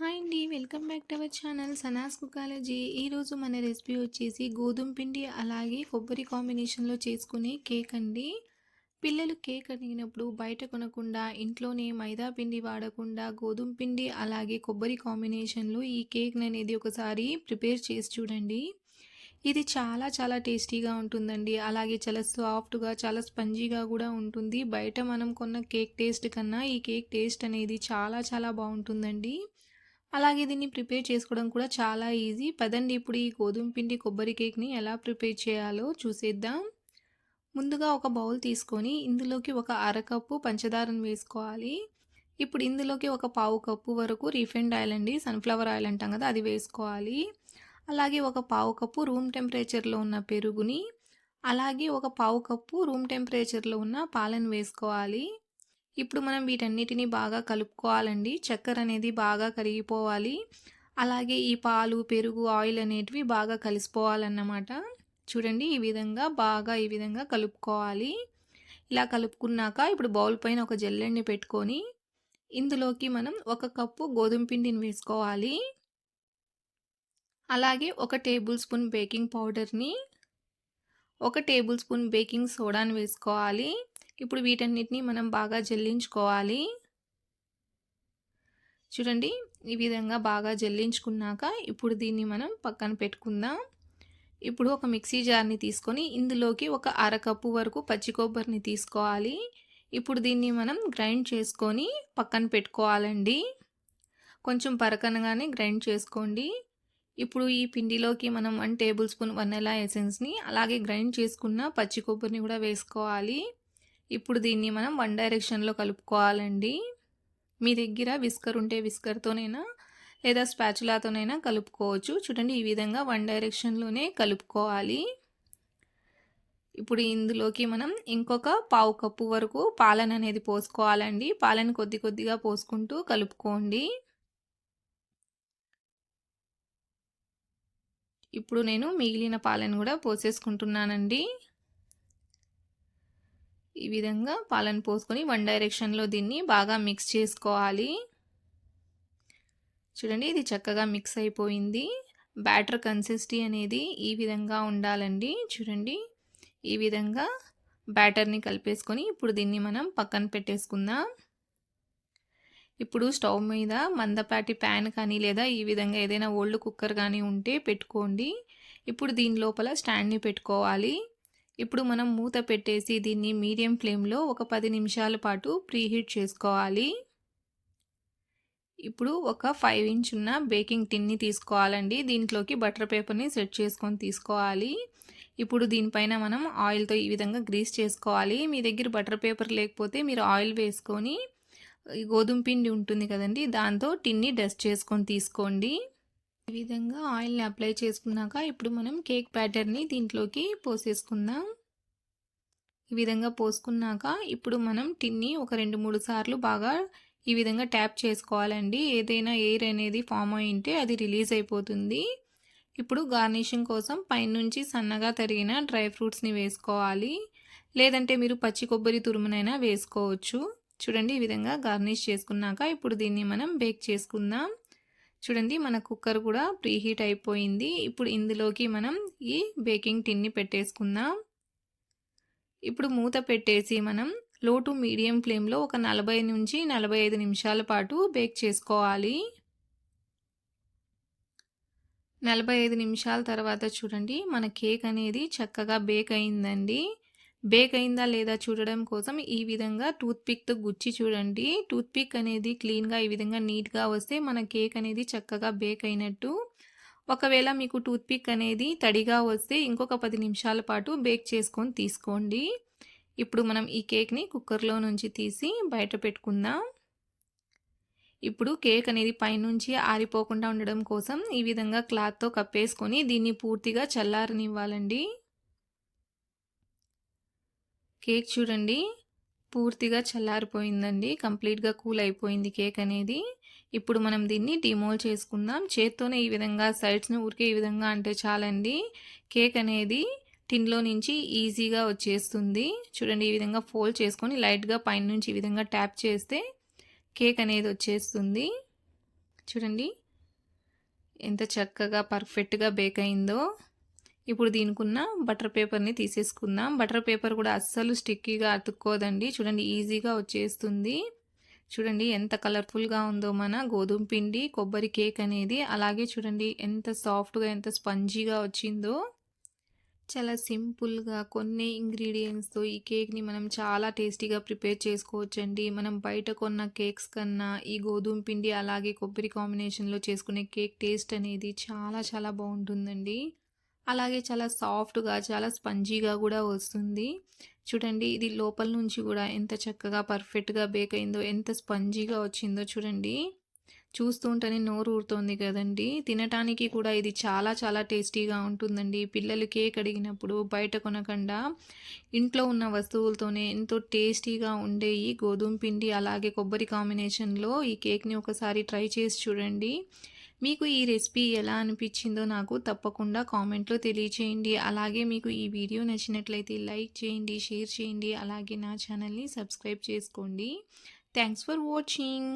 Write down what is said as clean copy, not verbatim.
Hi అండి. Welcome back to our channel Sanas కుకాలజీ. ఈరోజు మన రెసిపీ వచ్చేసి గోధుమ పిండి అలాగే కొబ్బరి కాంబినేషన్లో చేసుకునే కేక్ అండి. పిల్లలు కేక్ అడిగినప్పుడు బయట కొనకుండా ఇంట్లోనే మైదా పిండి వాడకుండా గోధుమ పిండి అలాగే కొబ్బరి కాంబినేషన్లో ఈ కేక్ అనేది ఒకసారి ప్రిపేర్ చేసి చూడండి. ఇది చాలా చాలా టేస్టీగా ఉంటుందండి. అలాగే చాలా సాఫ్ట్గా చాలా స్పంజీగా కూడా ఉంటుంది. బయట మనం కొన్న కేక్ టేస్ట్ కన్నా ఈ కేక్ టేస్ట్ అనేది చాలా చాలా బాగుంటుందండి. అలాగే దీన్ని ప్రిపేర్ చేసుకోవడం కూడా చాలా ఈజీ. పదండి ఇప్పుడు ఈ గోధుమ పిండి కొబ్బరి కేక్ని ఎలా ప్రిపేర్ చేయాలో చూసేద్దాం. ముందుగా ఒక బౌల్ తీసుకొని ఇందులోకి ఒక అరకప్పు పంచదారను వేసుకోవాలి. ఇప్పుడు ఇందులోకి ఒక పావు కప్పు వరకు రిఫైండ్ ఆయిల్ అండి, సన్ఫ్లవర్ ఆయిల్ అంటాం కదా, అది వేసుకోవాలి. అలాగే ఒక పావు కప్పు రూమ్ టెంపరేచర్లో ఉన్న పెరుగుని, అలాగే ఒక పావు కప్పు రూమ్ టెంపరేచర్లో ఉన్న పాలను వేసుకోవాలి. ఇప్పుడు మనం వీటన్నిటిని బాగా కలుపుకోవాలండి. చక్కెర అనేది బాగా కరిగిపోవాలి. అలాగే ఈ పాలు, పెరుగు, ఆయిల్ అనేటివి బాగా కలిసిపోవాలన్నమాట. చూడండి ఈ విధంగా కలుపుకోవాలి. ఇలా కలుపుకున్నాక ఇప్పుడు బౌల్ పైన ఒక జల్లెడని పెట్టుకొని ఇందులోకి మనం ఒక కప్పు గోధుమ పిండిని వేసుకోవాలి. అలాగే ఒక టేబుల్ స్పూన్ బేకింగ్ పౌడర్ని, ఒక టేబుల్ స్పూన్ బేకింగ్ సోడాని వేసుకోవాలి. ఇప్పుడు వీటన్నిటిని మనం బాగా జల్లించుకోవాలి. చూడండి ఈ విధంగా బాగా జల్లించుకున్నాక ఇప్పుడు దీన్ని మనం పక్కన పెట్టుకుందాం. ఇప్పుడు ఒక మిక్సీ జార్ని తీసుకొని ఇందులోకి ఒక అరకప్పు వరకు పచ్చి కొబ్బరిని తీసుకోవాలి. ఇప్పుడు దీన్ని మనం గ్రైండ్ చేసుకొని పక్కన పెట్టుకోవాలండి. కొంచెం పరకనగానే గ్రైండ్ చేసుకోండి. ఇప్పుడు ఈ పిండిలోకి మనం 1 టేబుల్ స్పూన్ వనిలా ఎసెన్స్ని అలాగే గ్రైండ్ చేసుకున్న పచ్చి కొబ్బరిని కూడా వేసుకోవాలి. ఇప్పుడు దీన్ని మనం వన్ డైరెక్షన్లో కలుపుకోవాలండి. మీ దగ్గర విస్కర్ ఉంటే విస్కర్తోనైనా లేదా స్పాచులాతోనైనా కలుపుకోవచ్చు. చూడండి ఈ విధంగా వన్ డైరెక్షన్లోనే కలుపుకోవాలి. ఇప్పుడు ఇందులోకి మనం ఇంకొక పావు కప్పు వరకు పాలను అనేది పోసుకోవాలండి. పాలను కొద్ది కొద్దిగా పోసుకుంటూ కలుపుకోండి. ఇప్పుడు నేను మిగిలిన పాలను కూడా పోసేసుకుంటున్నానండి. ఈ విధంగా పాలను పోసుకొని వన్ డైరెక్షన్లో దీన్ని బాగా మిక్స్ చేసుకోవాలి. చూడండి ఇది చక్కగా మిక్స్ అయిపోయింది. బ్యాటర్ కన్సిస్టెన్సీ అనేది ఈ విధంగా ఉండాలండి. చూడండి ఈ విధంగా బ్యాటర్ని కలిపేసుకొని ఇప్పుడు దీన్ని మనం పక్కన పెట్టేసుకుందాం. ఇప్పుడు స్టవ్ మీద మందపాటి ప్యాన్ కానీ లేదా ఈ విధంగా ఏదైనా ఓల్డ్ కుక్కర్ కానీ ఉంటే పెట్టుకోండి. ఇప్పుడు దీని లోపల స్టాండ్ని పెట్టుకోవాలి. ఇప్పుడు మనం మూత పెట్టేసి దీన్ని మీడియం ఫ్లేమ్లో ఒక 10 నిమిషాల పాటు ప్రీహీట్ చేసుకోవాలి. ఇప్పుడు ఒక 5 ఇంచ్ ఉన్న బేకింగ్ టిన్ని తీసుకోవాలండి. దీంట్లోకి బటర్ పేపర్ని సెట్ చేసుకొని తీసుకోవాలి. ఇప్పుడు దీనిపైన మనం ఆయిల్తో ఈ విధంగా గ్రీస్ చేసుకోవాలి. మీ దగ్గర బటర్ పేపర్ లేకపోతే మీరు ఆయిల్ వేసుకొని గోధుమ పిండి ఉంటుంది కదండి, దాంతో టిన్ని డస్ట్ చేసుకొని తీసుకోండి. ఈ విధంగా ఆయిల్ని అప్లై చేసుకున్నాక ఇప్పుడు మనం కేక్ బ్యాటర్ని దీంట్లోకి పోసేసుకుందాం. ఈ విధంగా పోసుకున్నాక ఇప్పుడు మనం టిన్ని ఒక 2-3 సార్లు బాగా ఈ విధంగా ట్యాప్ చేసుకోవాలండి. ఏదైనా ఎయిర్ అనేది ఫామ్ అయి ఉంటే అది రిలీజ్ అయిపోతుంది. ఇప్పుడు గార్నిషింగ్ కోసం పైనుంచి సన్నగా తరిగిన డ్రై ఫ్రూట్స్ని వేసుకోవాలి. లేదంటే మీరు పచ్చి కొబ్బరి తురుమునైనా వేసుకోవచ్చు. చూడండి ఈ విధంగా గార్నిష్ చేసుకున్నాక ఇప్పుడు దీన్ని మనం బేక్ చేసుకుందాం. చూడండి మన కుక్కర్ కూడా ప్రీహీట్ అయిపోయింది. ఇప్పుడు ఇందులోకి మనం ఈ బేకింగ్ టిన్ని పెట్టేసుకుందాం. ఇప్పుడు మూత పెట్టేసి మనం లో టు మీడియం ఫ్లేమ్లో ఒక 40 నుంచి 45 నిమిషాల పాటు బేక్ చేసుకోవాలి. 45 నిమిషాల తర్వాత చూడండి మన కేక్ అనేది చక్కగా బేక్ అయిందండి. బేక్ అయిందా లేదా చూడడం కోసం ఈ విధంగా టూత్పిక్తో గుచ్చి చూడండి. టూత్పిక్ అనేది క్లీన్గా ఈ విధంగా నీట్గా వస్తే మన కేక్ అనేది చక్కగా బేక్ అయినట్టు. ఒకవేళ మీకు టూత్పిక్ అనేది తడిగా వస్తే ఇంకొక 10 నిమిషాల పాటు బేక్ చేసుకొని తీసుకోండి. ఇప్పుడు మనం ఈ కేక్ని కుక్కర్లో నుంచి తీసి బయట పెట్టుకుందాం. ఇప్పుడు కేక్ అనేది పైనుంచి ఆరిపోకుండా ఉండడం కోసం ఈ విధంగా క్లాత్తో కప్పేసుకొని దీన్ని పూర్తిగా చల్లారనివ్వాలండి. కేక్ చూడండి పూర్తిగా చల్లారిపోయిందండి. కంప్లీట్గా కూల్ అయిపోయింది కేక్ అనేది. ఇప్పుడు మనం దీన్ని డిమోల్డ్ చేసుకుందాం. చేత్తోనే ఈ విధంగా సైడ్స్ని ఊరికే ఈ విధంగా అంటే చాలండి, కేక్ అనేది టిన్లో నుంచి ఈజీగా వచ్చేస్తుంది. చూడండి ఈ విధంగా ఫోల్డ్ చేసుకొని లైట్గా పైన నుంచి ఈ విధంగా ట్యాప్ చేస్తే కేక్ అనేది వచ్చేస్తుంది. చూడండి ఎంత చక్కగా పర్ఫెక్ట్‌గా బేక్ అయిందో. ఇప్పుడు దీనికున్న బటర్ పేపర్‌ని తీసేసుకుందాం. బటర్ పేపర్ కూడా అస్సలు స్టిక్కీగా అతుక్కోదండి. చూడండి ఈజీగా వచ్చేస్తుంది. చూడండి ఎంత కలర్‌ఫుల్‌గా ఉందో మన గోధుమ పిండి కొబ్బరి కేక్ అనేది. అలాగే చూడండి ఎంత సాఫ్ట్‌గా ఎంత స్పంజీగా వచ్చిందో. చాలా సింపుల్‌గా కొన్ని ఇంగ్రీడియెంట్స్‌తో ఈ కేక్‌ని మనం చాలా టేస్టీగా ప్రిపేర్ చేసుకోవచ్చండి. మనం బయట కొన్న కేక్స్ కన్నా ఈ గోధుమ పిండి అలాగే కొబ్బరి కాంబినేషన్‌లో చేసుకునే కేక్ టేస్ట్ అనేది చాలా చాలా బావుంటుందండి. అలాగే చాలా సాఫ్ట్‌గా, చాలా స్పంజీగా గూడా వస్తుంది. చూడండి ఇది లోపల నుంచి గూడా ఎంత చక్కగా పర్ఫెక్ట్‌గా బేక్ అయిందో, ఎంత స్పంజీగా వచ్చిందో చూడండి. చూస్తూ ఉంటేనే నోరు ఊరుతోంది కదండీ! తినటానికి కూడా ఇది చాలా చాలా టేస్టీగా ఉంటుందండి. పిల్లలు కేక్ అడిగినప్పుడు బయట కొనకుండా ఇంట్లో ఉన్న వస్తువులతోనే ఎంతో టేస్టీగా ఉండే ఈ గోధుమ పిండి అలాగే కొబ్బరి కాంబినేషన్‌లో ఈ కేక్‌ని ఒకసారి ట్రై చేసి చూడండి. మీకు ఈ రెసిపీ ఎలా అనిపించిందో నాకు తప్పకుండా కామెంట్‌లో తెలియచేయండి. అలాగే మీకు ఈ వీడియో నచ్చినట్లయితే లైక్ చేయండి, షేర్ చేయండి. అలాగే నా ఛానల్‌ని సబ్స్క్రైబ్ చేసుకోండి. Thanks for watching.